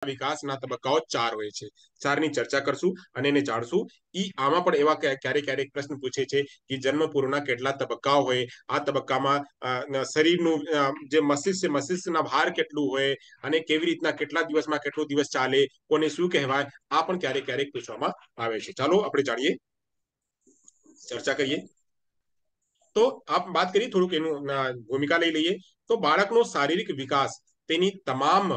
વિકાસના તબક્કાઓ 4 હોય છે. 4ની ચર્ચા કરશું અને એને જાણશું. આમાં પણ એવા ક્યારેક પ્રશ્ન પૂછે છે કે જન્મ પૂર્વના કેટલા તબક્કાઓ હોય, આ તબક્કામાં શરીરનું જે મસ્તિષ્ક છે, મસ્તિષ્કના ભાર કેટલું હોય અને કેવી રીતના કેટલા દિવસમાં કેટલો દિવસ ચાલે, કોને શું કહેવાય, આ પણ ક્યારેક પૂછવામાં આવે છે. ચાલો આપણે જાણીએ, ચર્ચા કરીએ. તો આપ વાત કરીએ થોડુંક એનું ભૂમિકા લઈ લઈએ. તો બાળકનો શારીરિક વિકાસ તેની તમામ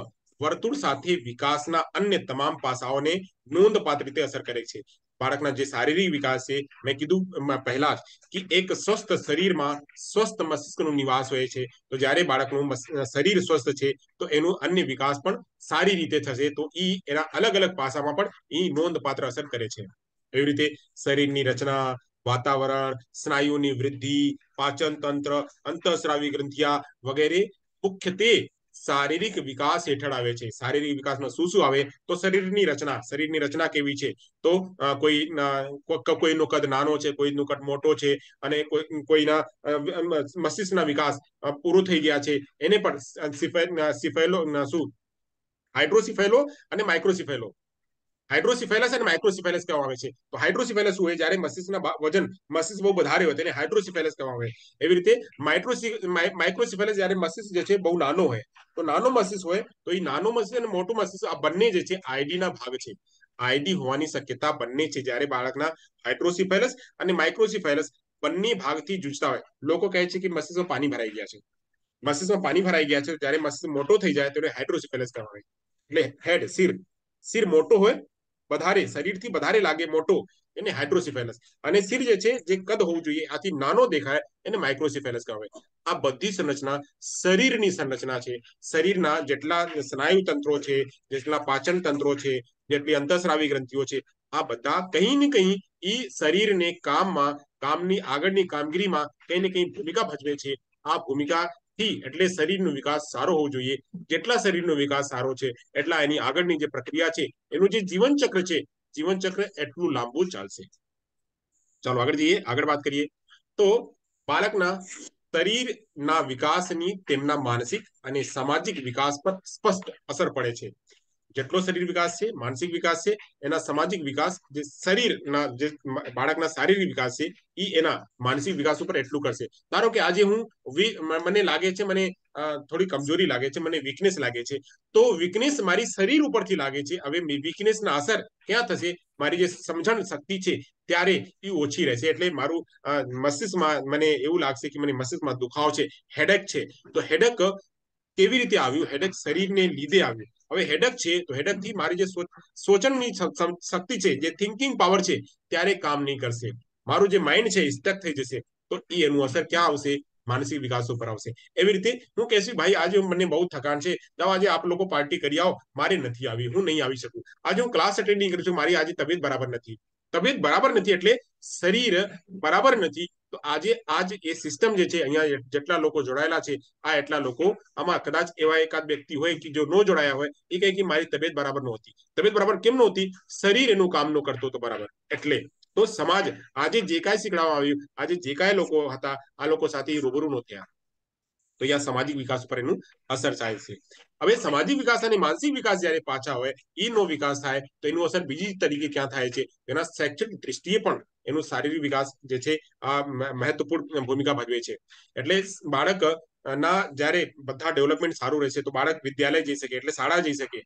વર્તુળ સાથે વિકાસના અન્ય તમામ પાસાઓને નોંધપાત્ર રીતે અસર કરે છે. બાળકના જે શારીરિક વિકાસ છે, મેં કીધું પહેલા કે એક સ્વસ્થ શરીરમાં સ્વસ્થ મસ્તિષ્કનો નિવાસ હોય છે. તો જ્યારે બાળકનું શરીર સ્વસ્થ છે તો એનું અન્ય વિકાસ પણ સારી રીતે થશે. તો એના અલગ અલગ પાસામાં પણ નોંધપાત્ર અસર કરે છે. એવી રીતે શરીરની રચના, વાતાવરણ, સ્નાયુની વૃદ્ધિ, પાચન તંત્ર, અંતઃસ્રાવી ગ્રંથિયા વગેરે મુખ્યત્વે શારીરિક વિકાસ હેઠળ આવે છે. શારીરિક વિકાસમાં શું શું આવે? તો શરીરની રચના કેવી છે? તો કોઈનો કદ નાનો છે, કોઈનો કદ મોટો છે, અને કોઈના મસ્તિષ્કના વિકાસ પૂરો થઈ ગયા છે. એને પણ સિફેલો શું હાઇડ્રોસિફેલો અને માઇક્રોસિફેલો, હાઇડ્રોસિફેલસ અને માઇક્રોસિફેલસ કહેવામાં આવે છે. તો હાઇડ્રોસિફેલસ શું હોય? જ્યારે મસ્તિષ્ક બહુ વધારે હોય તેને હાઇડ્રોસિફેલસ કહેવામાં આવે. એવી રીતે માઇક્રોસિફેલસ જ્યારે મસ્તિષ્ક જે છે બહુ નાનો હોય, તો નાનો મસ્તિષ્ક હોય તો એ નાનો મસ્તિષ્ક અને મોટું મસ્તિષ્ક આ બંને જે છે આઈડી ના ભાગ છે. આઈડી હોવાની શક્યતા બંને છે જ્યારે બાળકના હાઇડ્રોસિફેલસ અને માઇક્રોસિફેલસ બંને ભાગથી જૂજતા હોય. લોકો કહે છે કે મસ્તિષ્કમાં પાણી ભરાઈ ગયા છે. મસ્તિષ્કમાં પાણી ભરાઈ ગયા છે ત્યારે મસ્તિષ્ક મોટો થઈ જાય તો હાઇડ્રોસિફેલસ કહેવાય. એટલે હેડ સિર મોટો હોય, વધારે શરીરથી વધારે લાગે મોટો, એને હાઇડ્રોસિફેલસ. અને સિર જે છે જે કદ હોવું જોઈએ આથી નાનો દેખાય એને માઇક્રોસિફેલસ કહેવાય. આ બધી સંરચના શરીરની સંરચના છે. શરીરના જેટલા સ્નાયુ તંત્રો છે, જેટલા પાચન તંત્રો છે, જેટલી અંતઃસ્રાવી ગ્રંથિઓ છે, આ બધા કहीं ને કहीं શરીરને કામની આગળની કામગીરીમાં કઈ ને કઈ ભૂમિકા ભજવે છે. આ ભૂમિકા એટલે શરીરનો વિકાસ સારો હોવો જોઈએ. જેટલા શરીરનો વિકાસ સારો છે એટલા એની આગળની જે પ્રક્રિયા છે, એનું જે જીવનચક્ર છે, જીવનચક્ર એટલું લાંબુ ચાલશે. ચાલો આગળ જઈએ, આગળ વાત કરીએ. તો બાળકના શરીરના વિકાસની તેમના માનસિક અને સામાજિક વિકાસ પર સ્પષ્ટ અસર પડે છે. જેટલો શરીર વિકાસ છે, માનસિક વિકાસ છે, એના સામાજિક વિકાસ, જે શરીરના જે બાળકના શારીરિક વિકાસ છે એ એના માનસિક વિકાસ ઉપર એટલું કરશે. ધારો કે આજે મને લાગે છે, મને થોડી કમજોરી લાગે છે, મને વીકનેસ લાગે છે, તો વીકનેસ મારી શરીર ઉપરથી લાગે છે. હવે વીકનેસના અસર ક્યાં થશે? મારી જે સમજણ શક્તિ છે ત્યારે એ ઓછી રહેશે. એટલે મારું મસ્તિષ્કમાં મને એવું લાગશે કે મને મસ્તિષ્કમાં દુખાવો છે, હેડેક છે. તો હેડેક કેવી રીતે આવ્યું? હેડેક શરીરને લીધે આવ્યું. હવે હેડેક છે તો હેડેક થી મારી જે સોચનની શક્તિ છે, જે થિંકિંગ પાવર છે, ત્યારે કામ નહીં કરશે. મારું જે માઇન્ડ છે સ્ટક થઈ જશે. તો એનું અસર ક્યાં આવશે? માનસિક વિકાસ ઉપર આવશે. એવી રીતે હું કહેશું ભાઈ આજે મને બહુ થકાન છે, જાઓ આજે આપ લોકો પાર્ટી કરી આવો, મારે નથી આવી, હું નહીં આવી શકું. આજે હું ક્લાસ અટેન્ડ નહીં કરું છું, મારી આજે તબિયત બરાબર નથી. તબિયત બરાબર નથી એટલે શરીર બરાબર નથી. તો આજ એ સિસ્ટમ જે છે, અહીંયા જેટલા લોકો જોડાયેલા છે, આ એટલા લોકો આમાં કદાચ એવા એકાદ વ્યક્તિ હોય કે જો ન જોડાયા હોય, એ કહે કે મારી તબિયત બરાબર નહોતી. તબિયત બરાબર કેમ નહોતી? શરીર એનું કામ ન કરતો હતો બરાબર. એટલે તો સમાજ આજે જે કાંઈ શીખડાવવામાં આવ્યું, આજે જે કાંઈ લોકો હતા, આ લોકો સાથે રૂબરૂ ન થયા. તો અહીંયા સામાજિક વિકાસ ઉપર એનું અસર થાય છે. હવે સામાજિક વિકાસ અને માનસિક વિકાસ જ્યારે પાછા હોય, નો વિકાસ થાય તો એનું અસર બીજી તરીકે ક્યાં થાય છે? એના શૈક્ષણિક દ્રષ્ટિએ પણ એનું શારીરિક વિકાસ જે છે આ મહત્વપૂર્ણ ભૂમિકા ભજવે છે. એટલે બાળક ના જ્યારે બધા ડેવલપમેન્ટ સારું રહેશે તો બાળક વિદ્યાલય જઈ શકે, એટલે શાળા જઈ શકે.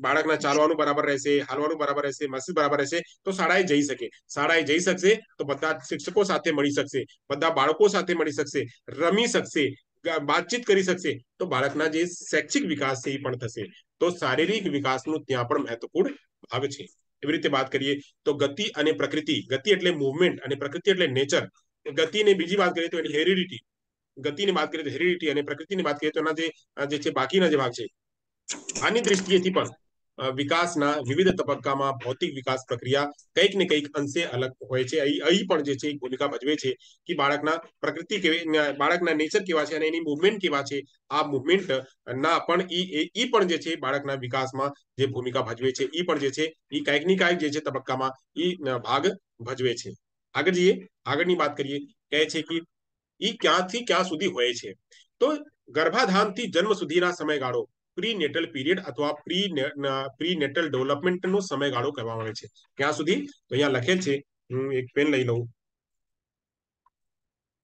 બાળકના ચાલવાનું બરાબર રહેશે, હાલવાનું બરાબર રહેશે, મસ્તિષ્ક બરાબર રહેશે તો શાળાએ જઈ શકે. શાળાએ જઈ શકશે તો બધા શિક્ષકો સાથે મળી શકશે, બધા બાળકો સાથે મળી શકશે, રમી શકશે, વાતચીત કરી શકશે. તો બાળકના જે શૈક્ષિક વિકાસ છે એ પણ થશે. તો શારીરિક વિકાસનું ત્યાં પણ મહત્વપૂર્ણ ભાગ છે. એવી રીતે વાત કરીએ તો ગતિ અને પ્રકૃતિ. ગતિ એટલે મૂવમેન્ટ અને પ્રકૃતિ એટલે નેચર. ગતિને બીજી વાત કરીએ તો એની હેરિડિટી. ગતિની વાત કરીએ તો હેરિડિટી અને પ્રકૃતિની વાત કરીએ તો એના જે છે બાકીના જે ભાગ છે, આની દ્રષ્ટિએથી પણ વિકાસના વિવિધ તબક્કામાં ભૌતિક વિકાસ પ્રક્રિયા કંઈક ને કંઈક અંશે અલગ હોય છે. અહીં પણ જે છે ભૂમિકા ભજવે છે કે બાળકના પ્રકૃતિ કેવી, બાળકના નેચર કેવા છે અને એની મુવમેન્ટ કેવા છે. આ મુવમેન્ટ ના પણ ઈ પણ જે છે બાળકના વિકાસમાં જે ભૂમિકા ભજવે છે, ઈ પણ જે છે ઈ કંઈક ની કંઈક જે છે તબક્કામાં ઈ ભાગ ભજવે છે. આગળ જઈએ, આગળની વાત કરીએ. કહે છે કે ઈ ક્યાંથી ક્યાં સુધી હોય છે? તો ગર્ભાધાનથી જન્મ સુધીના સમયગાળો પ્રીનેટલ પીરિયડ અથવા પ્રીનેટલ ડેવલપમેન્ટનો સમયગાળો કહેવામાં આવે છે. ક્યાં સુધી? તો અહીંયા લખેલ છે, હું એક પેન લઈ લઉં.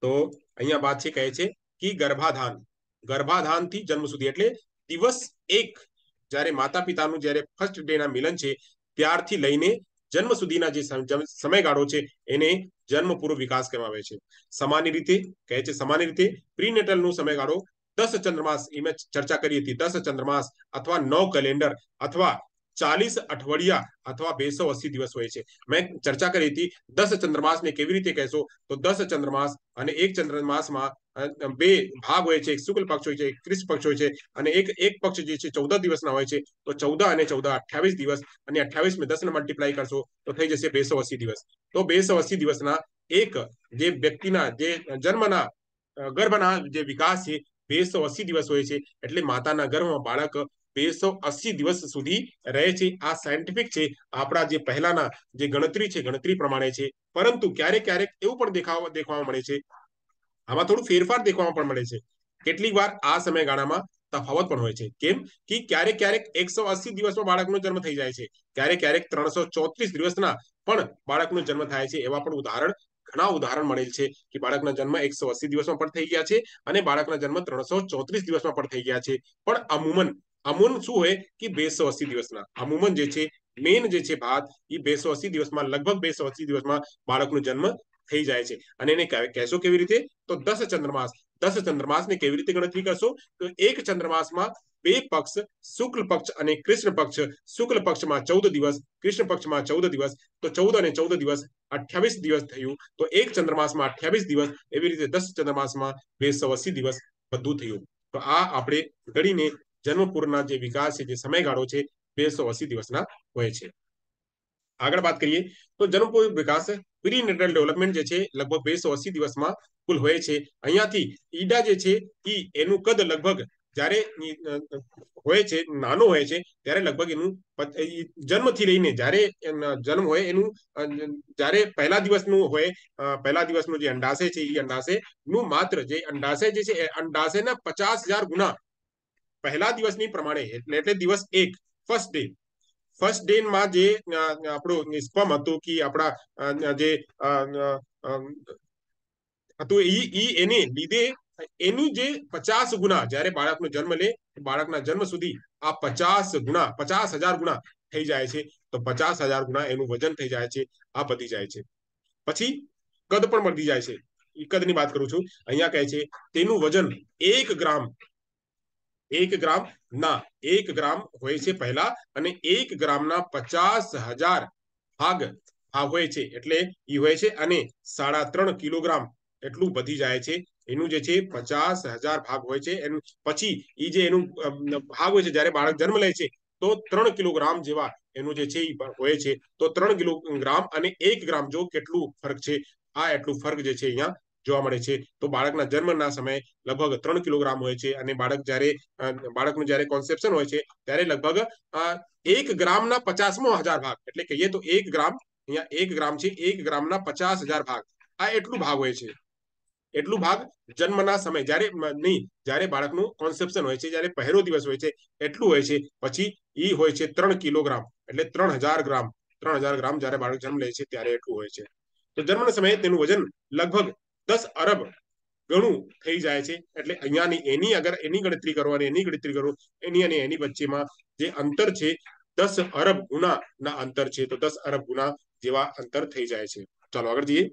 તો અહીંયા વાત છે, કહે છે કે ગર્ભાધાનથી જન્મ સુધી એટલે દિવસ 1 જ્યારે માતા પિતાનું જ્યારે ફર્સ્ટ ડે ના મિલન છે ત્યારથી લઈને જન્મ સુધીના જે સમયગાળો છે એને જન્મ પૂર્વ વિકાસ કહેવામાં આવે છે. સામાન્ય રીતે કહે છે, સામાન્ય રીતે પ્રીનેટલનો સમયગાળો 10 ચંદ્રમાસ, એમાં ચર્ચા કરી હતી, 10 ચંદ્રમાસ અથવા 9 કેલેન્ડર અથવા 40 અઠવાડિયા અથવા 280 દિવસ હોય છે. મેં ચર્ચા કરી હતી 10 ચંદ્રમાસને કેવી રીતે કહેશો, તો 10 ચંદ્રમાસ અને એક ચંદ્રમાસમાં બે ભાગ હોય છે, એક શુક્લ પક્ષ હોય છે, એક કૃષ્ણ પક્ષ હોય છે, અને એક પક્ષ જે છે 14 દિવસના હોય છે. તો 14 અને 14 28 દિવસ, અને 28 में 10 ને મલ્ટીપ્લાય કરશો તો થઈ જશે 280 દિવસ. તો 280 દિવસના એક જે વ્યક્તિના જે જન્મના ગર્ભના જે વિકાસ છે 280 દિવસ હોય છે. એટલે માતાના ગર્ભમાં બાળક 280 દિવસ સુધી રહે છે. આ સાયન્ટિફિક છે, આપણા જે પહેલાના જે ગણતરી છે ગણતરી પ્રમાણે છે. પરંતુ ક્યારેક ક્યારેક એવું પણ દેખવા મળે છે, આમાં થોડું ફેરફાર દેખવામાં પણ મળે છે. કેટલીક વાર આ સમયગાળામાં તફાવત પણ હોય છે. કેમ કે ક્યારેક ક્યારેક 180 દિવસમાં બાળકનો જન્મ થઈ જાય છે, ક્યારેક ક્યારેક 334 દિવસના પણ બાળકનો જન્મ થાય છે. એવા પણ ઘણા ઉદાહરણ મળેલ છે કે બાળકના જન્મ 180 દિવસમાં પણ થઈ ગયા છે અને બાળકના જન્મ 334 દિવસમાં પણ થઈ ગયા છે. પણ અમુન શું હોય કે 280 દિવસના અમુમન જે છે, મેન જે છે ભાત એ 280 દિવસમાં, લગભગ 280 દિવસમાં બાળકનો જન્મ થઈ જાય છે. અને એને કહેશો કેવી રીતે? તો 10 ચંદ્રમાસને કેવી રીતે ગણતરી કરશો? તો એક ચંદ્રમાસમાં બે પક્ષ, શુક્લ પક્ષ અને કૃષ્ણ પક્ષ. શુક્લ પક્ષમાં 14 દિવસ, કૃષ્ણ પક્ષમાં 14 દિવસ, તો 14 અને 14 દિવસ 28 દિવસ થયું. તો એક ચંદ્રમાસમાં 28 દિવસ, એવી રીતે 10 ચંદ્રમાસમાં 280 દિવસ બધું થયું. તો આ આપણે ગણીને જન્મપૂર્વના જે વિકાસ છે, જે સમયગાળો છે 280 દિવસના હોય છે. આગળ વાત કરીએ તો જન્મપૂર્વ વિકાસ પ્રીનેટલ ડેવલપમેન્ટ જે છે લગભગ 280 દિવસમાં કુલ હોય છે. અહીંયાથી ઈડા જે છે એનું કદ લગભગ જ્યારે હોય છે, નાનો હોય છે, ત્યારે લગભગ એનું જન્મથી લઈને જ્યારે જન્મ હોય એનું જ્યારે પહેલા દિવસનું હોય, પહેલા દિવસનું જે અંડાશય છે એ અંડાશય નું માત્ર જે અંડાશય જે છે અંડાશયના 50,000 ગુણા પહેલા દિવસની પ્રમાણે, એટલે દિવસ 1 ફર્સ્ટ ડે માં જે આપણું સ્પમ હતું કે આપણા જે હતું એને લીધે એનું જે 50 ગુણા જ્યારે બાળકનો જન્મ લે, બાળકના જન્મ સુધી આ 50,000 ગુણા થઈ જાય છે. તો 50,000 ગુણા એનું વજન થઈ જાય છે, આ વધી જાય છે. પછી કદ પણ વધી જાય છે. કદની વાત કરું છું, અહીંયા કહે છે તેનું વજન 1 ગ્રામ હોય છે પહેલા, અને 1 ગ્રામના 50,000 ભાગ હોય છે, એટલે એ હોય છે, અને 3.5 કિલોગ્રામ એટલું વધી જાય છે. એનું જે છે 50,000 ભાગ હોય છે. એનું પછી એ જે એનું ભાગ હોય છે જ્યારે બાળક જન્મ લે છે તો 3 કિલોગ્રામ જેવા એનું જે છે હોય છે. તો 3 કિલોગ્રામ અને 1 ગ્રામ જો કેટલું ફરક છે, આ એટલું ફરક જે છે અહીંયા જોવા મળે છે. તો બાળકના જન્મના સમયે લગભગ 3 કિલોગ્રામ હોય છે, અને બાળકનું જ્યારે કોન્સેપ્શન હોય છે ત્યારે લગભગ 1 ગ્રામના 50,000 ભાગ, એટલે કહીએ તો 1 ગ્રામ, અહીંયા 1 ગ્રામ છે, 1 ગ્રામના 50,000 ભાગ, આ એટલું ભાગ હોય છે. એટલું ભાગ જન્મના સમય જ્યારે નહીં, જ્યારે બાળકનું કોન્સેપ્શન હોય છે, જ્યારે પહેલો દિવસ હોય છે એટલું હોય છે. પછી એ હોય છે 3 કિલોગ્રામ, એટલે 3,000 ગ્રામ જ્યારે બાળક જન્મ લે છે ત્યારે એટલું હોય છે. તો જન્મના સમયે તેનું વજન લગભગ 10 અરબ ગણું થઈ જાય છે. એટલે અહીંયાની એની અગર એની ગણતરી કરો અને એની ગણતરી કરો, એની અને એની વચ્ચેમાં જે અંતર છે 10 અરબ ગુના ના અંતર છે. તો 10 અરબ ગુના જેવા અંતર થઈ જાય છે. ચાલો આગળ જઈએ,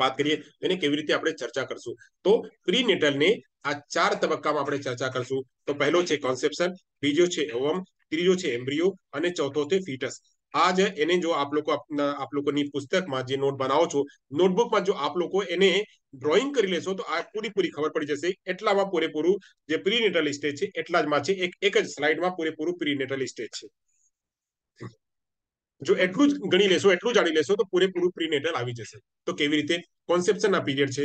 વાત કરીએ એને કેવી રીતે આપણે ચર્ચા કરશું. તો પ્રીનેટલને આ 4 તબક્કામાં આપણે ચર્ચા કરશું. તો પહેલો છે કોન્સેપ્શન, બીજો છે ઓવમ, ત્રીજો છે એમ્બ્રિયો, અને ચોથો છે ફીટસ. આજ એને જો આપ લોકોની પુસ્તકમાં જે નોટ બનાવો છો, નોટબુકમાં જો આપ લોકો એને ડ્રોઈંગ કરી લેશો તો આ પૂરી ખબર પડી જશે. એટલામાં પૂરેપૂરું જે પ્રીનેટલ સ્ટેજ છે એટલા જ માં છે, એક જ સ્લાઇડમાં પૂરેપૂરું પ્રીનેટલ સ્ટેજ છે. જો એટલું જ ગણી લેશો, એટલું જાણી લેશો તો પૂરેપૂરું પ્રીનેટલ આવી જશે. તો કેવી રીતે? કોન્સેપ્શનના પીરિયડ છે,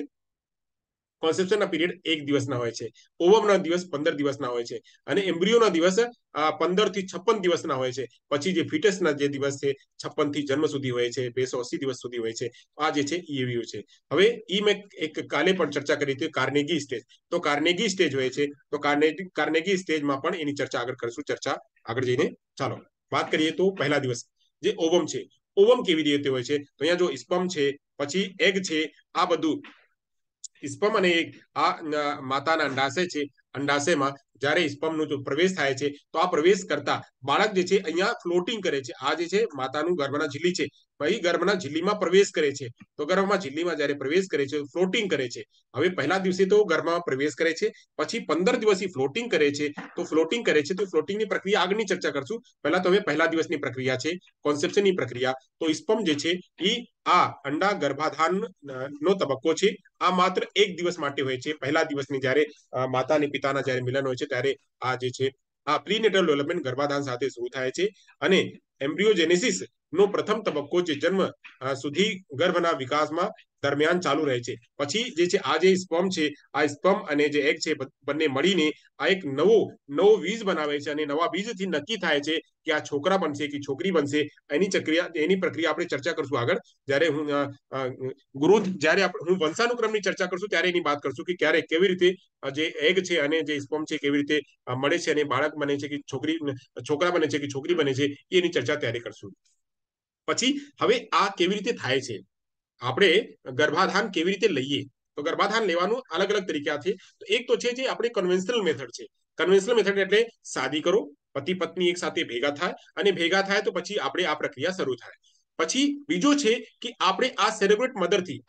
કોન્સેપ્શનના પીરિયડ 1 દિવસના હોય છે, ઓવમના દિવસ 15 દિવસના હોય છે, અને એમ્બ્રિયોના દિવસ 15 થી 56 દિવસના હોય છે. પછી જે ફિટસના જે દિવસ છે 56 થી જન્મ સુધી હોય છે, 280 દિવસ સુધી હોય છે. આ જે છે ઈએવીયુ છે. હવે ઈ મેં એક કાલે પણ ચર્ચા કરી હતી, કાર્નેગી સ્ટેજ. તો કાર્નેગી સ્ટેજ હોય છે, તો કાર્નેગી સ્ટેજમાં પણ એની ચર્ચા આગળ કરશું, ચર્ચા આગળ જઈને. ચાલો વાત કરીએ તો પહેલા દિવસ જે ઓવમ છે, ઓવમ કેવી રીતે હોય છે, તો અહીંયા જો સ્પર્મ છે, પછી એગ છે, આ બધું સ્પર્મ અને એગ આ માતાના અંડાશય છે. અંડાશયમાં જ્યારે સ્પર્મનો જો પ્રવેશ થાય છે, તો આ પ્રવેશ કરતા બાળક જે છે અહીંયા ફ્લોટિંગ કરે છે. આ જે છે માતાનું ગર્ભના ઝીલ્લી છે, ભાઈ ગર્ભના ઝીલ્લીમાં પ્રવેશ કરે છે. તો ગર્ભમાં ઝીલ્લીમાં જ્યારે પ્રવેશ કરે છે, ફ્લોટિંગ કરે છે. હવે પહેલા દિવસે તો ગર્ભમાં પ્રવેશ કરે છે, પછી 15 દિવસ ફ્લોટિંગ કરે છે. તો ફ્લોટિંગ કરે છે, તો ફ્લોટિંગની પ્રક્રિયા આગળની ચર્ચા કરશું. પહેલા તો હવે પહેલા દિવસની પ્રક્રિયા છે, કોન્સેપ્શનની પ્રક્રિયા. તો સ્પર્મ જે છે એ આ અંડા ગર્ભાધાન નો તબક્કો છે. આ માત્ર 1 દિવસ માટે હોય છે. પહેલા દિવસની જ્યારે માતા અને પિતાના જ્યારે મિલન હોય છે, ત્યારે આ જે છે આ પ્રીનેટલ ડેવલપમેન્ટ ગર્ભાધાન સાથે શરૂ થાય છે. અને એમ્બ્રિયોજેનેસિસ નો પ્રથમ તબક્કો જે જન્મ સુધી ગર્ભના વિકાસમાં દરમિયાન ચાલુ રહે છે. પછી જે છે આ જે સ્પર્મ છે, આ સ્પર્મ અને જે એગ છે, બંને મળીને આ એક નવો બીજ બનાવે છે. અને નવા બીજથી નક્કી થાય છે કે આ છોકરા બનશે કે છોકરી બનશે. એની પ્રક્રિયા આપણે ચર્ચા કરશું આગળ, જ્યારે હું ગ્રોથ, જ્યારે હું વંશાનુક્રમની ચર્ચા કરશું ત્યારે એની વાત કરશું કે ક્યારે કેવી રીતે જે એગ છે અને જે સ્પર્મ છે કેવી રીતે મળે છે અને બાળક બને છે કે છોકરા બને છે કે છોકરી બને છે, એની ચર્ચા ત્યારે કરશું. પછી હવે આ કેવી રીતે થાય છે, આપણે ગર્ભાધાન કેવી રીતે લઈએ, તો ગર્ભાધાન લેવાનું અલગ અલગ તરીકા છે. તો એક તો છે જે આપણે કન્વેન્શનલ મેથડ છે. કન્વેન્શનલ મેથડ એટલે શાદી કરો, પતિ પત્ની એક સાથે ભેગા થાય, અને ભેગા થાય તો પછી આપણે આ પ્રક્રિયા શરૂ થાય. પછી બીજો છે કે આપણે આ સેરેબ્રેટ મધરથી,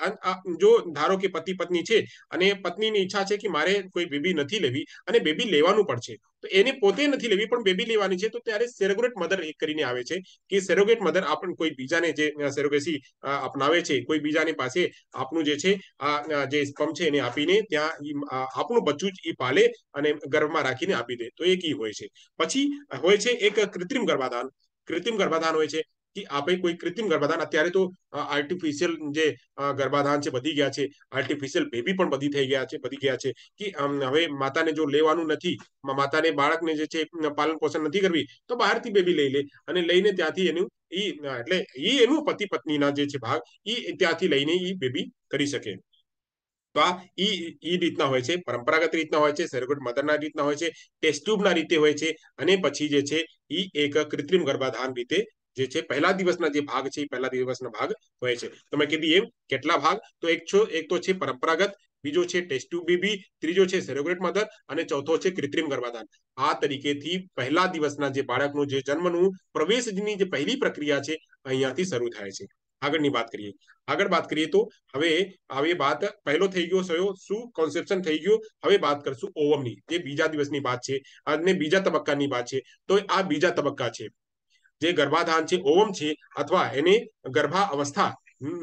જો ધારો કે પતિ પત્ની છે અને પત્નીની ઈચ્છા છે કે મારે કોઈ બેબી નથી લેવી અને બેબી લેવાનું પણ છે, તો એને પોતે નથી લેવી પણ બેબી લેવાની છે, તો ત્યારે સેરોગેટ મધર એક કરીને આવે છે કે સેરોગેટ મધર આપણને કોઈ બીજાને જે સેરોગેસી અપનાવે છે, કોઈ બીજાની પાસે આપણું જે છે આ જે સ્પર્મ છે એને આપીને ત્યાં આપણું બચ્ચું જ ઈ પાલે અને ગર્ભમાં રાખીને આપી દે, તો એક ઈ હોય છે. પછી હોય છે એક કૃત્રિમ ગર્ભાધાન. કૃત્રિમ ગર્ભાધાન હોય છે કે આપણે કોઈ કૃત્રિમ ગર્ભાધાન, અત્યારે તો આર્ટિફિશિયલ જે ગર્ભાધાન છે વધી ગયા છે, આર્ટિફિશિયલ બેબી પણ વધી ગયા છે કે હવે માતાને જો લેવાનું નથી, માતાને બાળકને જે છે પાલન પોષણ નથી કરવી, તો બહારથી બેબી લઈ લે, અને લઈને ત્યાંથી એનું એટલે એનું પતિ પત્નીના જે છે ભાગ ત્યાંથી લઈને બેબી કરી શકે. તો આ ઈ રીતના હોય છે, પરંપરાગત રીતના હોય છે, સેરોગેટ મધરના રીતના હોય છે, ટેસ્ટ ટ્યુબના રીતે હોય છે, અને પછી જે છે ઈ એક કૃત્રિમ ગર્ભાધાન રીતે જે છે પહેલા દિવસના જે ભાગ છે એ પહેલા દિવસના ભાગ હોય છે. તમે કીધી એમ કેટલા ભાગ, તો એક તો છે પરંપરાગત, બીજો છે ટેસ્ટ ટ્યુબ બેબી, ત્રીજો છે સેરોગેટ મધર, અને ચોથો છે કૃત્રિમ ગર્ભાધાન. આ તરીકેથી પહેલા દિવસના જે બાળકનું જે જન્મનું પ્રવેશની જે પહેલી પ્રક્રિયા છે અહીંયાથી શરૂ થાય છે. આગળની વાત કરીએ. આગળ વાત કરીએ તો હવે આવી વાત પહેલો થઈ ગયો શું કોન્સેપ્શન થઈ ગયું. હવે વાત કરશું ઓવમની, જે બીજા દિવસની વાત છે અને બીજા તબક્કાની વાત છે. તો આ બીજા તબક્કા છે, જે ગર્ભાધાન છે, ઓવમ છે, અથવા એને ગર્ભા અવસ્થા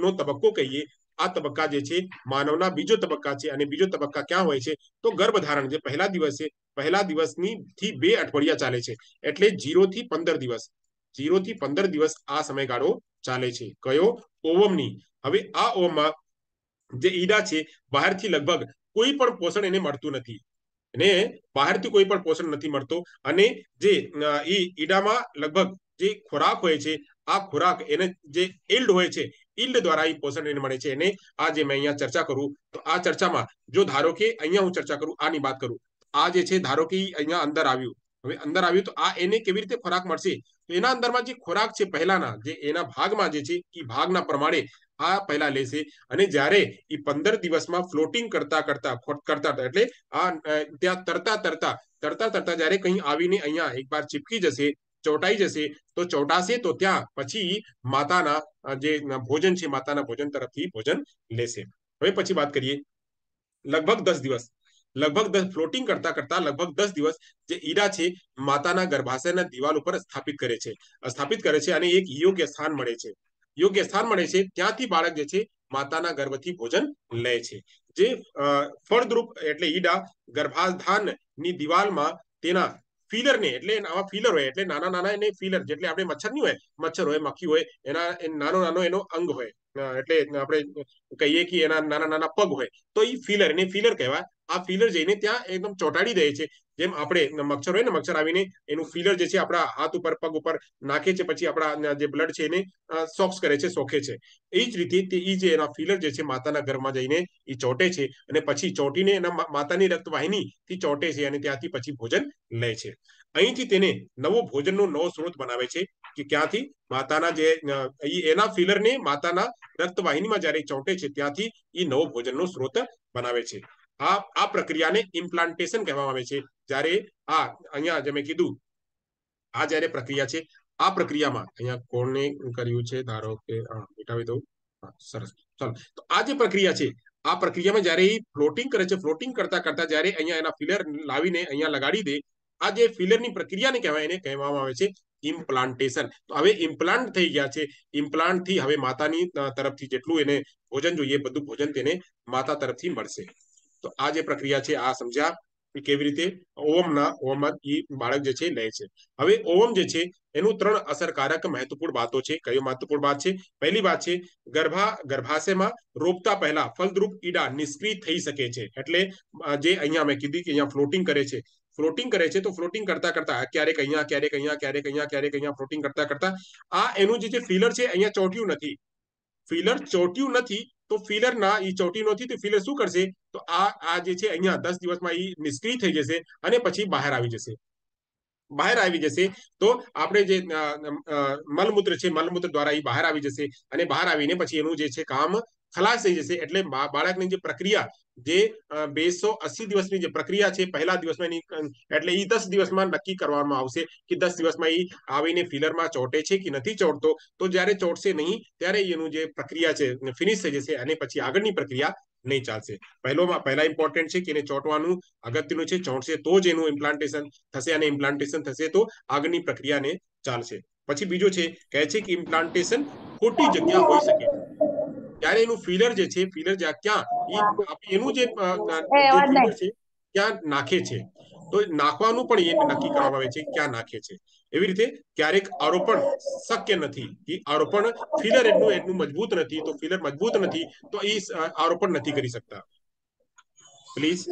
નો તબક્કો કહીએ. આ તબક્કા જે છે માનવના બીજો તબક્કા છે, અને બીજો તબક્કા ક્યાં હોય છે, તો ગર્ભધારણ જે પહેલા દિવસ છે, પહેલા દિવસની થી 2 અઠવાડિયા ચાલે છે, એટલે 0 થી 15 દિવસ, 0 થી 15 દિવસ આ સમયગાળો ચાલે છે. કયો? ઓવમની. હવે આ ઓવમમાં જે ઈડા છે, બહારથી લગભગ કોઈ પણ પોષણ એને મળતું નથી, એને બહારથી કોઈ પણ પોષણ નથી મળતો, અને જે ઈડામાં લગભગ જે ખોરાક હોય છે, આ ખોરાક એને જે ઇલ્ડ હોય છે, ઇલ્ડ દ્વારા એ પોષણ એને મળે છે. એને આ જે મેં અહીંયા ચર્ચા કરું, તો આ ચર્ચામાં જો ધારો કે અહીંયા હું ચર્ચા કરું, આની વાત કરું, આ જે છે ધારો કે અહીંયા અંદર આવ્યું, હવે અંદર આવ્યું તો આ એને કેવી રીતે ખોરાક મળશે, તો એના અંદરમાં જે ખોરાક છે પહેલાના જે એના ભાગમાં જે છે એ ભાગના પ્રમાણે આ પહેલા લેશે, અને જ્યારે એ 15 દિવસમાં ફ્લોટિંગ કરતા એટલે આ ત્યાં તરતા જ્યારે કहीं આવીને અહીંયા એકવાર ચીપકી જશે, ચોંટાઈ જશે, તો ચોંટાશે તો ત્યાં પછી માતાના જે ભોજન છે, માતાના ભોજન તરફથી ભોજન લેશે. હવે પછી વાત કરીએ લગભગ 10 દિવસ, ફ્લોટિંગ કરતા લગભગ 10 દિવસ જે ઈડા છે માતાના ગર્ભાશયના દિવાલ ઉપર સ્થાપિત કરે છે, અને એક યોગ્ય સ્થાન મળે છે, ત્યાંથી બાળક જે છે માતાના ગર્ભથી ભોજન લે છે. જે ફળદ્રુપ એટલે ઈડા ગર્ભાધાનની દિવાલમાં તેના ફિલરને એટલે આમાં ફિલર હોય એટલે નાના નાના એને ફિલર જેટલે આપણે મચ્છર નહીં હોય, મચ્છર હોય મક્ખી હોય એના નાનો નાનો એનો અંગ હોય, એટલે આપણે કહીએ કે એના નાના નાના પગ હોય તો એ ફિલર એને ફિલર કહેવાય. આ ફિલર જઈને ત્યાં એકદમ ચોંટાડી દે છે. જેમ આપણે મચ્છર હોય ને, મચ્છર આવીને એનું ફિલર જે છે આપણા હાથ ઉપર પગ ઉપર નાખે છે, પછી આપણા જે બ્લડ છે એને સોક્સ કરે છે, સોખે છે. એ જ રીતે તે એ જે એના ફિલર જે છે માતાના ગર્ભમાં જઈને એ ચોંટે છે અને પછી ચોંટીને એના માતાની રક્તવાહિની થી ચોંટે છે અને ત્યાંથી પછી ભોજન લે છે. અહીંથી તેને નવો ભોજનનો નવો સ્ત્રોત બનાવે છે કે ક્યાંથી માતાના જે એના ફિલરને માતાના રક્તવાહિનીમાં જયારે ચોંટે છે ત્યાંથી એ નવો ભોજનનો સ્ત્રોત બનાવે છે. આ પ્રક્રિયાને ઇમ્પ્લાન્ટેશન કહેવામાં આવે છે. જ્યારે આ અહીંયા જે મેં કીધું આ જયારે પ્રક્રિયા છે, આ પ્રક્રિયામાં અહીંયા કોને કર્યું છે, ધારો કે મિટાવી દઉં. સરસ. ચાલો, તો આ જે પ્રક્રિયા છે આ પ્રક્રિયામાં જયારે એ ફ્લોટિંગ કરે છે, ફ્લોટિંગ કરતા કરતા જયારે અહીંયા એના ફિલર લાવીને અહીંયા લગાડી દે, આ જે ફિલરની પ્રક્રિયાને કહેવાય, એને કહેવામાં આવે છે ઇમ્પ્લાન્ટેશન. તો હવે ઇમ્પ્લાન્ટ થઈ ગયા છે. ઇમ્પ્લાન્ટ થી હવે માતાની તરફથી જેટલું એને ભોજન જોઈએ બધું ભોજન તેને માતા તરફથી મળશે. તો આ જે પ્રક્રિયા છે આ સમજ્યા કેવી રીતે ઓવમ એ બાળક જે છે લે છે. હવે ઓવમ જે છે એનું 3 અસરકારક મહત્વપૂર્ણ બાતો છે. કયો મહત્વપૂર્ણ બાત છે? પહેલી વાત છે ગર્ભાશયમાં રોપતા પહેલા ફલદ્રુપ ઈડા નિષ્ક્રિય થઈ શકે છે. એટલે જે અહીંયા મેં કીધી કે અહીંયા ફ્લોટિંગ કરે છે, ફ્લોટિંગ કરે છે તો ફ્લોટિંગ કરતા કરતા ક્યારેક અહીંયા ક્યારેક અહીંયા ક્યારેક અહીંયા ક્યારેક અહીંયા ફ્લોટિંગ કરતા કરતા આ એનું જે ફિલર છે અહીંયા ચોંટ્યું નથી. ફિલર ચોંટ્યું નથી તો ફિલર ના એ ચોંટ્યું નથી તો ફિલર શું કરશે? તો આ જે છે અહીંયા 10 દિવસમાં એ નિષ્ક્રિય થઈ જશે અને પછી બહાર આવી જશે. બહાર આવી જશે તો આપણે જે મલમૂત્ર છે મલમૂત્ર દ્વારા એ બહાર આવી જશે અને બહાર આવીને પછી એનું જે છે કામ ખલાસ થઈ જશે. એટલે બાળકની જે પ્રક્રિયા જે 280 દિવસની જે પ્રક્રિયા છે પહેલા દિવસમાં એટલે એ 10 દિવસમાં નક્કી કરવામાં આવશે કે 10 દિવસમાં એ આવીને ફિલરમાં ચોંટે છે કે નથી ચોંટતો. તો જ્યારે ચોંટશે નહીં ત્યારે એનું જે પ્રક્રિયા છે ફિનિશ થઈ જશે અને પછી આગળની પ્રક્રિયા નહીં ચાલશે. પહેલા ઇમ્પોર્ટન્ટ છે કે એને ચોંટવાનું અગત્યનું છે. ચોંટશે તો જ એનું ઇમ્પ્લાન્ટેશન થશે અને ઇમ્પ્લાન્ટેશન થશે તો આગળની પ્રક્રિયાને ચાલશે. પછી બીજો છે કહે છે કે ઇમ્પ્લાન્ટેશન ખોટી જગ્યા હોઈ શકે છે. ત્યારે એનું ફિલર જે છે ફિલર ક્યાં એનું જે ફિલર છે ક્યાં નાખે છે તો નાખવાનું પણ એ નક્કી કરવામાં આવે છે ક્યાં નાખે છે. એવી રીતે ક્યારેક આરોપણ શક્ય નથી કે આરોપણ ફિલર એટલું મજબૂત નથી તો ફિલર મજબૂત નથી તો એ આરોપણ નથી કરી શકતા. પ્લીઝ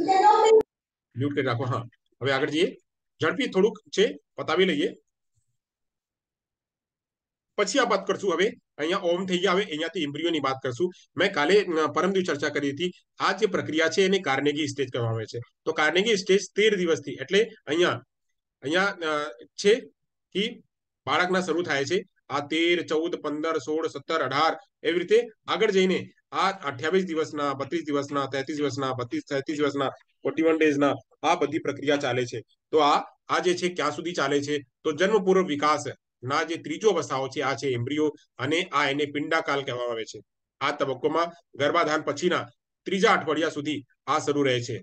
મ્યુટ કરી રાખો. હા, હવે આગળ જઈએ. ઝડપી થોડુંક છે પતાવી લઈએ પછી આ વાત કરશું. હવે અહીંયા ઓમ થઈ ગયા. હવે અહીંયાથી એમ્બ્રિયોની વાત કરશું. મેં કાલે પરમ દિવસ ચર્ચા કરી હતી. આ જે પ્રક્રિયા છે એને કાર્નેગી સ્ટેજ કહેવામાં આવે છે. તો કાર્નેગી સ્ટેજ 13 દિવસથી એટલે અહીંયા છે કે બાળકના શરૂ થાય છે. આ 13, 14, 15, 16, 17, 18 એવી રીતે આગળ જઈને આ 28 દિવસના, 32 દિવસના, 33 દિવસના, 33 દિવસના, 41 ડેઝના આ બધી પ્રક્રિયા ચાલે છે. તો આ જે છે ક્યાં સુધી ચાલે છે? તો જન્મપૂર્વ વિકાસ ના જે ત્રીજો અવસ્થાઓ છે આ છે એમ્બ્રિયો અને આ એને પિંડાકાલ કહેવામાં આવે છે. આ તબક્કોમાં ગર્ભાધાન પછીના 3જા અઠવાડિયા સુધી આ શરૂ રહે છે.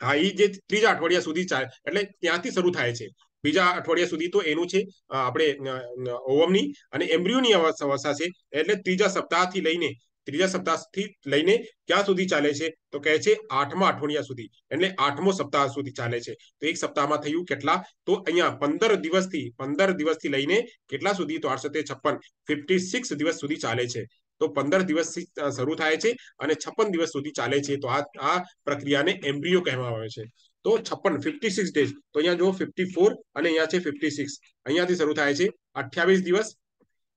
હા, એ જે 3જા અઠવાડિયા સુધી ચાલે એટલે ત્યાંથી શરૂ થાય છે. બીજા અઠવાડિયા સુધી તો એનું છે આપણે ઓવમની અને એમ્બ્રિયોની અવસ્થા છે. એટલે ત્રીજા સપ્તાહથી લઈને ક્યાં સુધી ચાલે છે? તો કહે છે 8મા અઠવાડિયા સુધી એટલે 8મો સપ્તાહ સુધી ચાલે છે. તો એક સપ્તાહમાં થયું કેટલા? તો અહીંયા 15 દિવસથી લઈને કેટલા સુધી? તો 856 56 દિવસ સુધી ચાલે છે. તો 15 દિવસથી શરૂ થાય છે અને 56 દિવસ સુધી ચાલે છે. તો આ પ્રક્રિયાને એમ્બ્રિયો કહેવામાં આવે છે. તો 56 ડેઝ. તો અહીંયા જો 54 અને અહીંયા છે 56. અહીંયાથી શરૂ થાય છે 28 દિવસ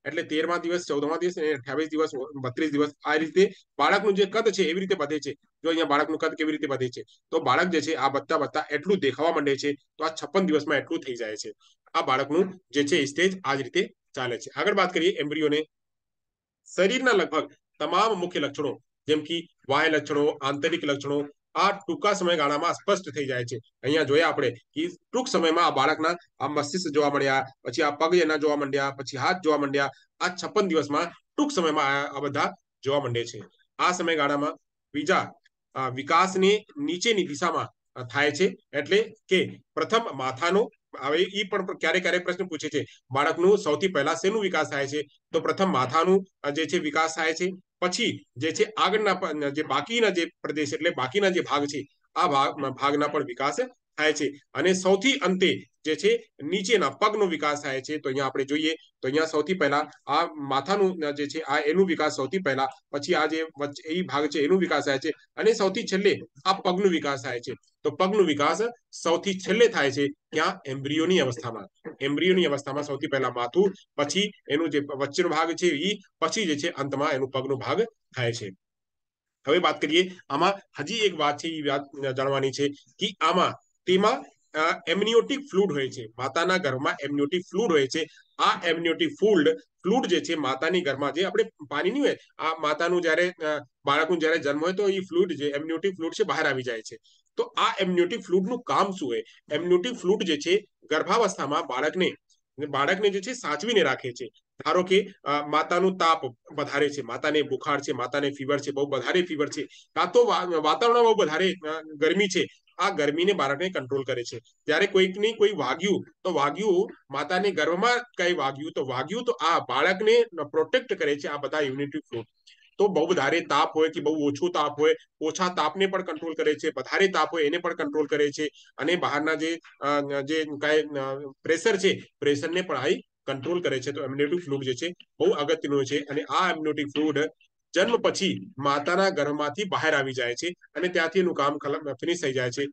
એટલે 13મા દિવસ, 14મા દિવસ અને 28 દિવસ, 32 દિવસ. આ રીતે બાળકનું જે કદ છે એવી રીતે વધે છે. જો અહીંયા બાળકનું કદ કેવી રીતે વધે છે? તો બાળક જે છે આ વધતા એટલું દેખાવા માંડે છે તો આ 56 દિવસમાં એટલું થઈ જાય છે. આ બાળકનું જે છે સ્ટેજ આ જ રીતે ચાલે છે. આગળ વાત કરીએ એમ્બ્રિયોને. શરીરના લગભગ તમામ મુખ્ય લક્ષણો જેમ કે બાહ્ય લક્ષણો, આંતરિક લક્ષણો આ ટૂંકા સમયગાળામાં સ્પષ્ટ થઈ જાય છે. અહીંયા જોયા આપણે કે ટૂંક સમયમાં આ બાળકના આ મસ્તિષ્ક જોવા મળ્યા, પછી આ પગ એના જોવા માંડ્યા, પછી હાથ જોવા માંડ્યા. આ 56 દિવસમાં ટૂંક સમયમાં આ બધા જોવા માંડે છે. આ સમયગાળામાં બીજા વિકાસની નીચેની દિશામાં થાય છે. એટલે કે પ્રથમ માથાનો, હવે એ પણ ક્યારેક પ્રશ્ન પૂછે છે બાળકનું સૌથી પહેલા શેનું વિકાસ થાય છે? તો પ્રથમ માથાનું જે છે વિકાસ થાય છે. પછી જે છે આગળના જે બાકીના જે પ્રદેશ એટલે બાકીના જે ભાગ છે આ ભાગના પણ વિકાસ થાય છે. અને સૌથી અંતે જે છે નીચેના પગનો વિકાસ થાય છે. તો અહીંયા આપણે જોઈએ તો અહીંયા સૌથી પહેલા આ માથાનું જે છે આ એનું વિકાસ સૌથી પહેલા, પછી આ જે એ ભાગ છે એનું વિકાસ થાય છે, અને સૌથી છેલ્લે આ પગનું વિકાસ થાય છે. તો પગનું વિકાસ સૌથી છેલ્લે થાય છે ક્યાં? એમ્બ્રિયોની અવસ્થામાં. એમ્બ્રિયોની અવસ્થામાં સૌથી પહેલા માથું, પછી એનું જે વચ્ચેનો ભાગ છે એ, પછી જે છે અંતમાં એનું પગનો ભાગ થાય છે. હવે વાત કરીએ આમાં હજી એક વાત છે, એ વાત જાણવાની છે કે આમાં તેમાં એમનિયોટિક ફ્લુઇડ હોય છે. માતાના ગર્ભમાં એમનિયોટિક ફ્લુઇડ હોય છે. આ એમનિયોટિક ફ્લુઇડ જે છે માતાની ગર્ભમાં, જે આપણે પાણી નહીં હોય, આ માતાનું જ્યારે બાળકનું જ્યારે જન્મ હોય તો એ ફ્લુઇડ જે એમનિયોટિક ફ્લુઇડ છે બહાર આવી જાય છે. તો આ એમનિયોટિક ફ્લુઇડનું કામ શું હોય? એમનિયોટિક ફ્લુઇડ જે છે ગર્ભાવસ્થામાં બાળકને જે છે સાચવીને રાખે છે. ધારો કે માતાનું તાપ વધારે છે, માતાને બુખાર છે, માતાને ફીવર છે, બહુ વધારે ફીવર છે, કાં તો વાતાવરણમાં બહુ વધારે ગરમી છે, આ ગરમીને બાળકને કંટ્રોલ કરે છે. ત્યારે કોઈકની કોઈ વાગ્યું તો વાગ્યું, માતાને ગર્ભમાં કઈ વાગ્યું તો આ બાળકને પ્રોટેક્ટ કરે છે. આ બધા ઇમ્યુનિટી ફ્લુઇડ તો બહુ વધારે તાપ હોય કે બહુ ઓછો તાપ હોય, ઓછા તાપને પણ કંટ્રોલ કરે છે, વધારે તાપ હોય એને પણ કંટ્રોલ કરે છે, અને બહારના જે કઈ પ્રેશર છે પ્રેશરને પણ આ કંટ્રોલ કરે છે. તો એમ્યુનિટી ફ્લુઇડ જે છે બહુ અગત્યનું છે, અને આ એમ્યુનિટી ફ્લુઇડ જન્મ પછી માતાના ગર્ભમાંથી બહાર આવી જાય છે, અને ત્યાંથી એનું કામ ફિનિશ થઈ જાય છે.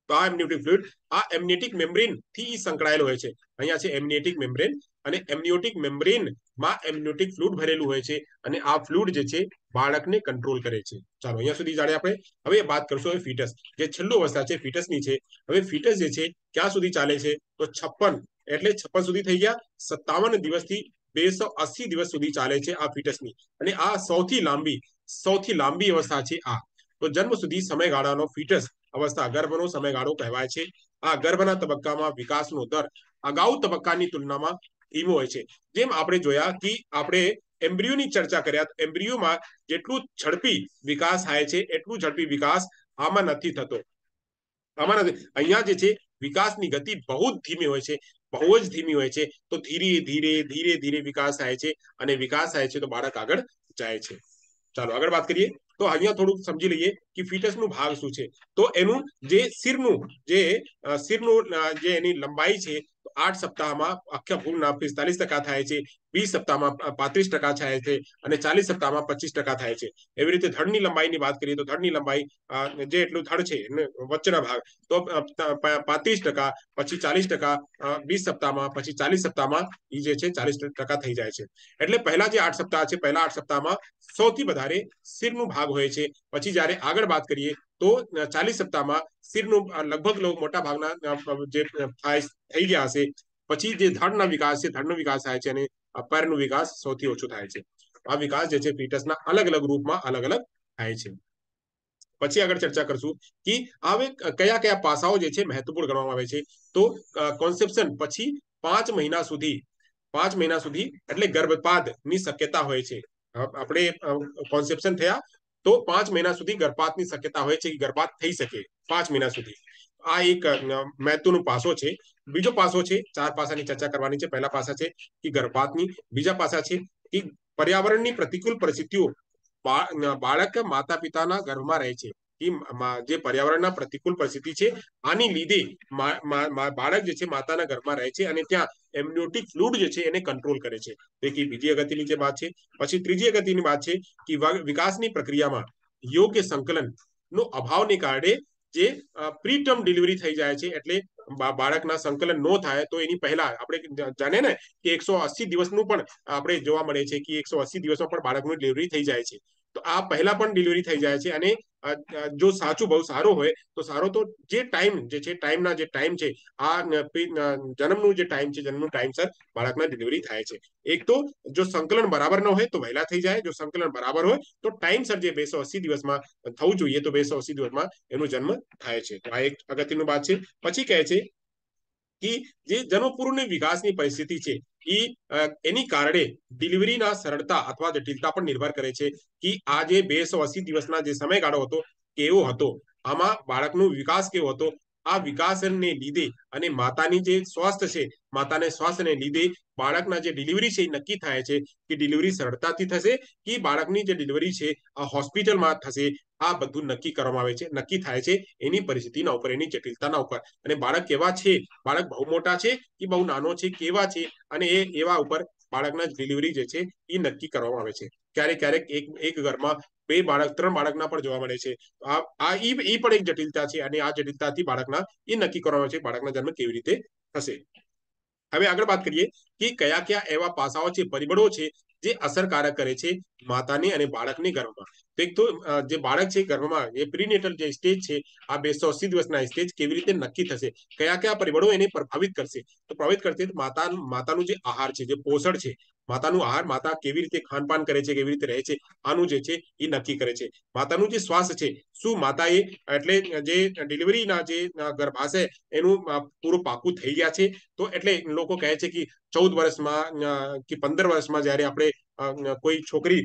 તો આ એમ્નિયોટિક ફ્લુઇડ આ એમ્નિયોટિક મેમ્બ્રેન થી સંકળાયેલો હોય છે. અહીંયા છે એમ્નિયોટિક મેમ્બ્રેન, અને એમ્નિયોટિક મેમ્બ્રેન માં એમ્નિયોટિક ફ્લુઇડ ભરેલું હોય છે, અને આ ફ્લુઇડ જે છે બાળકને કંટ્રોલ કરે છે. ચાલો અહીંયા સુધી જાણે આપણે. હવે વાત કરશું હવે ફીટસ, જે છેલ્લું અવસ્થા છે ફીટસની છે. હવે ફીટસ જે છે ક્યાં સુધી ચાલે છે? તો 56 સુધી થઈ ગયા, 57 દિવસથી 280 દિવસ સુધી ચાલે છે આ ફીટસની, અને આ સૌથી લાંબી અવસ્થા છે આ. તો જન્મ સુધી સમયગાળાનો ફીટસ અવસ્થા ગર્ભનો સમયગાળો કહેવાય છે. આ ગર્ભના તબક્કામાં વિકાસનો દર અગાઉ તબક્કાની તુલનામાં ધીમો હોય છે. જેમ આપણે જોયા કે આપણે એમ્બ્રિયોની ચર્ચા કર્યા, તો એમ્બ્રિયોમાં જેટલું ઝડપી વિકાસ થાય છે એટલું ઝડપી વિકાસ આમાં નથી થતો. અહીંયા જે છે વિકાસની ગતિ બહુ જ ધીમી હોય છે, બહુ જ ધીમી હોય છે. તો ધીરે ધીરે વિકાસ થાય છે, અને વિકાસ થાય છે તો બાળક આગળ જાય છે. ચાલો આગળ વાત કરીએ. તો અહીંયા થોડુંક સમજી લઈએ કે ફીટસનું ભાગ શું છે. તો એનું જે શિરનું જે એની લંબાઈ છે, 8 સપ્તાહમાં આખા ભૂલના 45% થાય છે, 20 સપ્તાહમાં 35% થાય છે, અને 40 સપ્તાહમાં 25% થાય છે. એવી રીતે ધડની લંબાઈની વાત કરીએ તો ધડની લંબાઈ જે એટલું ધડ છે વચ્ચેના ભાગ, તો 35%, પછી 40%, 20 સપ્તાહમાં, પછી 40 સપ્તાહમાં એ જે છે 40% થઈ જાય છે. એટલે પહેલા જે 8 સપ્તાહ છે, પહેલા 8 સપ્તાહમાં સૌથી વધારે શિરનું ભાગ હોય છે. પછી જ્યારે આગળ વાત કરીએ તો 40 સપ્તાહમાં શિરનું લગભગ મોટા ભાગના જે થઈ ગયા હશે. પછી જે ધડના વિકાસ છે, ધડનો વિકાસ થાય છે, અને પેરનો વિકાસ સૌથી ઓછો થાય છે. આ વિકાસ જે છે ફીટસના અલગ અલગ રૂપમાં અલગ અલગ થાય છે. પછી આગળ ચર્ચા કરશું કે હવે કયા કયા પાસાઓ જે છે મહત્વપૂર્ણ ગણવામાં આવે છે. તો કોન્સેપ્શન પછી 5 મહિના સુધી એટલે ગર્ભપાતની શક્યતા હોય છે. આપણે કોન્સેપ્શન થયા તો 5 મહિના સુધી ગર્ભપાતની શક્યતા હોય છે, કે ગર્ભપાત થઈ શકે 5 મહિના સુધી. આ એક મહત્વનો પાસો છે. બીજો પાસો છે, 4 પાસાની ચર્ચા કરવાની છે. પહેલા પાસા છે કે ગર્ભપાતની, બીજા પાસા છે કે પર્યાવરણની પ્રતિકૂળ પરિસ્થિતિઓ બાળક માતા પિતાના ગર્ભમાં રહે છે, જે પર્યાવરણના પ્રતિકૂળ પરિસ્થિતિ છે આની લીધે બાળક જે છે માતાના ગર્ભમાં રહે છે, અને ત્યાં એમ્નિયોટિક ફ્લુઇડ જે છે એને કંટ્રોલ કરે છે. તેથી બીજી અગત્યની જે વાત છે. પછી ત્રીજી અગત્યની વાત છે કે વિકાસની પ્રક્રિયામાં યોગ્ય સંકલન નો અભાવને કારણે જે પ્રીટર્મ ડિલિવરી થઈ જાય છે, એટલે બાળકના સંકલન ન થાય તો એની પહેલા આપણે જાણે ને કે 180 દિવસનું પણ આપણે જોવા મળે છે કે 180 દિવસમાં પણ બાળકનું ડિલિવરી થઈ જાય છે. તો આ પહેલા પણ ડિલિવરી થઈ જાય છે, અને જો સાચું બહુ સારો હોય તો સારો, તો જે ટાઈમ જે છે ટાઈમના જે ટાઈમ છે આ જન્મનું જે ટાઈમ છે, જન્મનું ટાઈમસર બાળકના ડિલિવરી થાય છે. એક તો જો સંકલન બરાબર ન હોય તો વહેલા થઈ જાય, જો સંકલન બરાબર હોય તો ટાઈમસર જે 280 દિવસમાં થવું જોઈએ તો 280 દિવસમાં એનો જન્મ થાય છે. તો આ એક અગત્યનું વાત છે. પછી કહે છે કે જે જન્મપૂર્વની વિકાસની પરિસ્થિતિ છે એની કારણે ડિલિવરીના સરળતા અથવા જટિલતા પર નિર્ભર કરે છે કે આ જે 280 દિવસના જે સમયગાળો હતો કેવો હતો, આમાં બાળકનો વિકાસ કેવો હતો. આ વિકાસને લીધે અને માતાની જે સ્વાસ્થ્ય છે, માતાને સ્વાસ્થ્યને લીધે બાળકના જે ડિલિવરી છે એ નક્કી થાય છે કે ડિલિવરી સરળતાથી થશે કે બાળકની જે ડિલિવરી છે આ હોસ્પિટલમાં થશે. આ બધું નક્કી કરવામાં આવે છે, નક્કી થાય છે એની પરિસ્થિતિના ઉપર, એની જટિલતાના ઉપર, અને બાળક કેવા છે, બાળક બહુ મોટા છે કે બહુ નાનો છે, કેવા છે, અને એ એવા ઉપર બાળકના ડિલિવરી જે છે એ નક્કી કરવામાં આવે છે. ક્યારેક ક્યારેક એક ઘરમાં બે બાળક, ત્રણ બાળકના પણ જોવા મળે છે. આ ઈ પણ એક જટિલતા છે, અને આ જટિલતાથી બાળકના એ નક્કી કરવામાં આવે છે બાળકના જન્મ કેવી રીતે થશે. હવે આગળ વાત કરીએ કે કયા કયા એવા પાસાઓ છે, પરિબળો છે જે અસરકારક કરે છે માતાને અને બાળકને ગર્ભમાં. એક તો જે બાળક છે ગર્ભમાં, એ પ્રીનેટલ જે સ્ટેજ છે, આ 280 દિવસના સ્ટેજ કેવી રીતે નક્કી થશે, કયા કયા પરિબળો એને પ્રભાવિત કરશે. તો પ્રભાવિત કરશે માતાનું જે આહાર છે, જે પોષણ છે, માતાનું આહાર, માતા કેવી રીતે ખાનપાન કરે છે, કેવી રીતે રહે છે, આનું જે છે એ નક્કી કરે છે. માતાનું જે શ્વાસ છે, શું માતાએ એટલે જે ડિલિવરીના જે ગર્ભાશય એનું પૂરું પાકું થઈ ગયા છે. તો એટલે લોકો કહે છે કે 14 વર્ષમાં કે 15 વર્ષમાં જ્યારે આપણે કોઈ છોકરી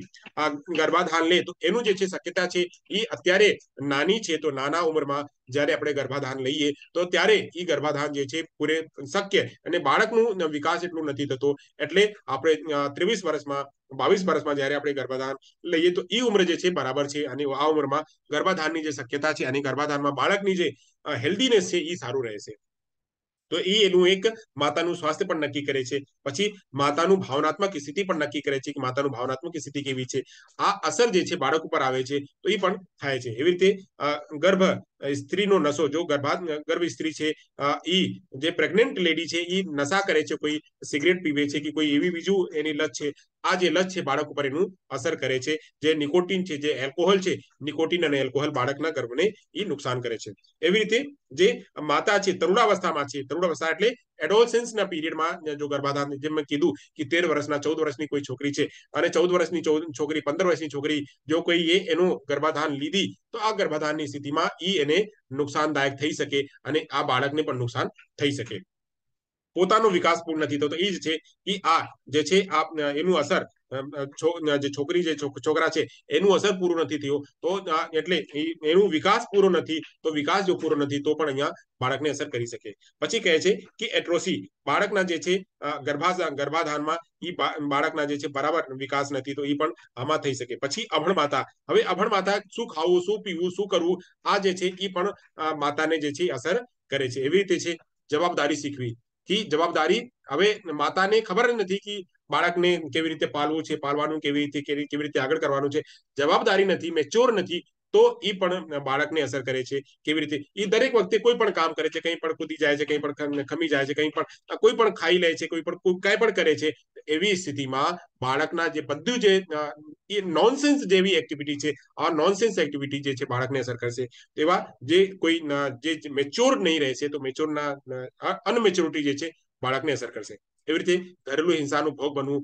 ગર્ભાધાન લે તો એનું જે છે શક્યતા છે એ અત્યારે નાની છે. તો નાના ઉંમરમાં જ્યારે આપણે ગર્ભાધાન લઈએ તો ત્યારે એ ગર્ભાધાન જે છે પૂરે શક્ય, અને બાળકનું વિકાસ એટલું નથી થતો. એટલે આપણે 23 વર્ષમાં, 22 વર્ષમાં જ્યારે આપણે ગર્ભાધાન લઈએ તો એ ઉંમર જે છે બરાબર છે, અને આ ઉંમરમાં ગર્ભાધાનની જે શક્યતા છે અને ગર્ભાધાનમાં બાળકની જે હેલ્ધીનેસ છે એ સારું રહેશે. તો એ એનું એક માતાનું સ્વાસ્થ્ય પણ નક્કી કરે છે. પછી માતાનું ભાવનાત્મક સ્થિતિ પણ નક્કી કરે છે કે માતાનું ભાવનાત્મક સ્થિતિ કેવી છે. આ અસર જે છે બાળક ઉપર આવે છે તો એ પણ થાય છે. એવી રીતે ગર્ભ સ્ત્રીનો નશો, જો ગર્ભ સ્ત્રી છે એ જે પ્રેગ્નેન્ટ લેડી છે એ નશા કરે છે, કોઈ સિગરેટ પીવે છે કે કોઈ એવી બીજું એની લત છે, આ જે લત છે બાળક ઉપર એનું અસર કરે છે. જે નિકોટીન છે, જે એલ્કોહોલ છે, નિકોટીન અને એલ્કોહોલ બાળકના ગર્ભને એ નુકસાન કરે છે. એવી રીતે જે માતા છે તરુણાવસ્થામાં છે, તરુણાવસ્થા એટલે એડોલસન્સના પીરિયડમાં જો ગર્ભાધાન, જેમ મેં કીધું કે 13 વર્ષના, 14 વર્ષની કોઈ છોકરી છે અને 14 વર્ષની છોકરી, 15 વર્ષની છોકરી જો કોઈ એનું ગર્ભાધાન લીધી તો આ ગર્ભાધાનની સ્થિતિમાં એને નુકસાનદાયક થઈ શકે અને આ બાળકને પણ નુકસાન થઈ શકે. પોતાનો વિકાસ પૂર્ણ નથી થતો, એ જ છે કે આ જે છે એનું અસર જે છોકરી, જે છોકરા છે એનું અસર પૂરું નથી થયું તો એટલે એનું વિકાસ પૂરો નથી, તો વિકાસ જો પૂરો નથી તો પણ અહીંયા બાળકને અસર કરી શકે. પછી કહે છે કે એટ્રોસી, બાળકના જે છે ગર્ભાધાનમાં એ બાળકના જે છે બરાબર વિકાસ નથી, તો એ પણ આમાં થઈ શકે. પછી અભણ માતા, હવે અભણ માતા શું ખાવું, શું પીવું, શું કરવું, આ જે છે એ પણ માતાને જે છે અસર કરે છે. એવી રીતે છે જવાબદારી શીખવી, કે જવાબદારી, હવે માતાને ખબર નથી કે બાળકને કેવી રીતે પાલવું છે, પાલવાનું કેવી રીતે આગળ કરવાનું છે. જવાબદારી નથી, મેચ્યોર નથી, તો એ પણ બાળકને અસર કરે છે. કેવી રીતે એ દરેક વખતે કોઈ પણ કામ કરે છે, કંઈ પણ કૂદી જાય છે, કંઈ પણ ખમી જાય છે, કંઈ પણ કોઈ પણ ખાઈ લે છે, કોઈ પણ કંઈ પણ કરે છે. એવી સ્થિતિમાં બાળકના જે બધું જે એ નોનસેન્સ જેવી એક્ટિવિટી છે, આ નોનસેન્સ એક્ટિવિટી જે છે બાળકને અસર કરશે. એવા જે કોઈ જે મેચ્યોર નહીં રહેશે તો મેચ્યોરના અનમેચ્યોરિટી જે છે બાળકને અસર કરશે. એવી રીતે ઘરેલું હિંસાનું ભોગ બનવું,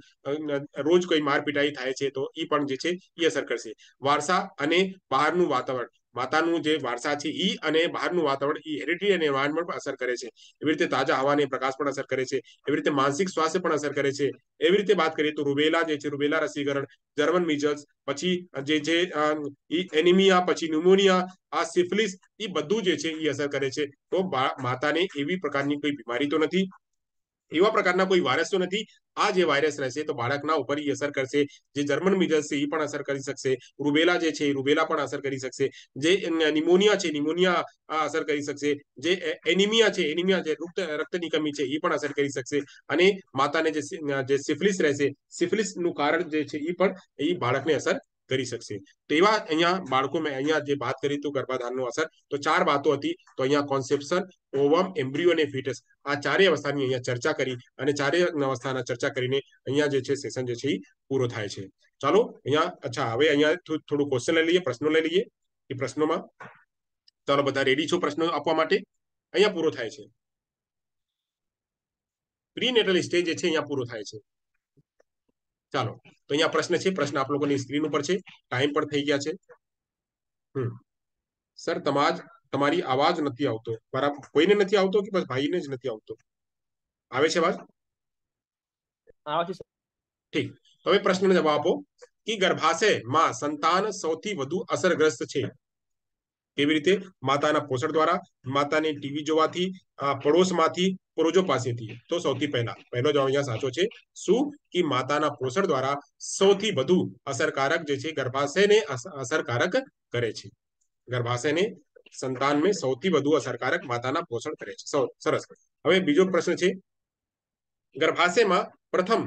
રોજ કોઈ માર પીટાઈ થાય છે તો એ પણ જે છે એ અસર કરશે. વારસા અને બહારનું વાતાવરણ, માતાનું જે વારસા છે એ અને બહારનું વાતાવરણ એ હેરિટરી અને એન્વાયરમેન્ટ પર અસર કરે છે. એવી રીતે તાજા હવા અને પ્રકાશ પણ અસર કરે છે. એવી રીતે માનસિક સ્વાસ્થ્ય પણ અસર કરે છે. એવી રીતે વાત કરીએ તો રૂબેલા જે છે, રૂબેલા રસીકરણ, જર્મન મિઝલ્સ, પછી જે એનિમિયા, પછી ન્યુમોનિયા, આ સિફિલિસ, એ બધું જે છે એ અસર કરે છે. તો માતાને એવી પ્રકારની કોઈ બીમારી તો નથી, એવા પ્રકારના કોઈ વાયરસ તો નથી. આ જે વાયરસ રહેશે તો બાળકના ઉપર અસર કરશે. જે જર્મન મિઝલ્સ છે એ પણ અસર કરી શકશે. રૂબેલા જે છે રૂબેલા પણ અસર કરી શકશે. જે નિમોનિયા છે, નિમોનિયા અસર કરી શકશે. જે એનિમિયા છે, એનિમિયા જે રક્તની કમી છે એ પણ અસર કરી શકશે. અને માતાને જે સિફિલિસ રહેશે, સિફિલિસ નું કારણ જે છે એ પણ એ બાળકને અસર કરી શકશે. તો એવા અહીંયા બાળકો મેં અહીંયા જે વાત કરી તો ગર્ભાધાનનો અસર, તો 4 વાતો હતી. તો અહીંયા કોન્સેપ્શન, ઓવમ, એમ્બ્રિયો અને ફીટસ, આ ચારેય અવસ્થાની અહીંયા ચર્ચા કરી, અને ચારેય અવસ્થાના ચર્ચા કરીને અહીંયા જે છે સેશન જે છે એ પૂરો થાય છે. ચાલો અહીંયા, અચ્છા, હવે અહીંયા થોડું ક્વેશ્ચન લઈ લઈએ, પ્રશ્નો લઈ લઈએ. એ પ્રશ્નોમાં ચાલો બધા રેડી છો પ્રશ્નો આપવા માટે? અહીંયા પૂરો થાય છે. પ્રીનેટલ સ્ટેજ જે છે અહીંયા પૂરો થાય છે. ચાલો, તો અહીંયા પ્રશ્ન છે, પ્રશ્ન આપ લોકોની સ્ક્રીન ઉપર છે, ટાઈમ પણ થઈ ગયા છે. સર તમારી અવાજ નથી આવતો, બરાબર કોઈને નથી આવતો કે બસ ભાઈને જ નથી આવતો? આવે છે અવાજ? ઠીક, હવે પ્રશ્નનો જવાબ આપો કે ગર્ભાશયમાં સંતાન સૌથી વધુ અસરગ્રસ્ત છે. કેવી રીતે? માતાના પોષણ દ્વારા, માતાને ટીવી જોવાથી, પડોશમાંથી, પૂર્વજો પાસેથી. તો સૌથી પહેલો જવાબ અહીંયા સાચો છે. શું? કે માતાના પોષણ દ્વારા સૌથી વધુ અસરકારક જે છે ગર્ભાશયને અસરકારક કરે છે. ગર્ભાશયને સંતાનમાં સૌથી વધુ અસરકારક માતાના પોષણ કરે છે. સરસ. હવે બીજો પ્રશ્ન છે, ગર્ભાશયમાં પ્રથમ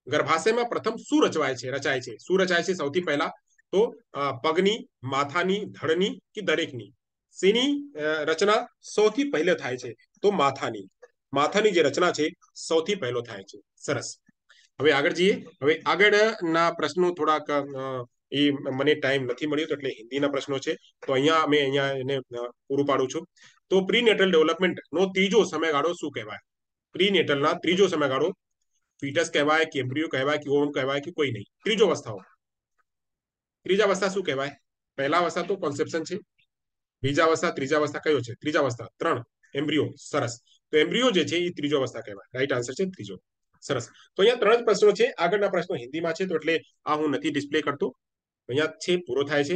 ગર્ભાશયમાં શું રચાય છે? શું રચાય છે સૌથી પહેલા? તો પગની, માથાની, ધડની કે દરેકની? શેની રચના સૌથી પહેલે થાય છે? તો માથાની જે રચના છે સૌથી પહેલો થાય છે. સરસ. હવે આગળ જઈએ. હવે આગળના પ્રશ્નો થોડાક એ મને ટાઈમ નથી મળ્યો તો એટલે હિન્દીના પ્રશ્નો છે, તો અહીંયા એને પૂરું પાડું છું. તો પ્રીનેટલ ડેવલપમેન્ટ નો ત્રીજો સમયગાળો શું કહેવાય? પ્રીનેટલના ત્રીજો સમયગાળો ફીટસ કહેવાય કે એમ્બ્રિયો કહેવાય કે ઓવમ કહેવાય કે કોઈ નહીં? ત્રીજા અવસ્થા શું કહેવાય? પહેલા અવસ્થા તો કોન્સેપ્શન છે. બીજા અવસ્થા, ત્રીજા અવસ્થા કયો છે? ત્રીજા અવસ્થા 3 એમ્બ્રિયો. સરસ. તો એમ્બ્રિયો જે છે એ ત્રીજો અવસ્થા કહેવાય. રાઈટ આન્સર છે ત્રીજો. સરસ. તો અહીંયા 3 જ પ્રશ્નો છે. આગળના પ્રશ્નો હિન્દીમાં છે તો એટલે આ હું નથી ડિસ્પ્લે કરતો. અહીંયા છે પૂરો થાય છે.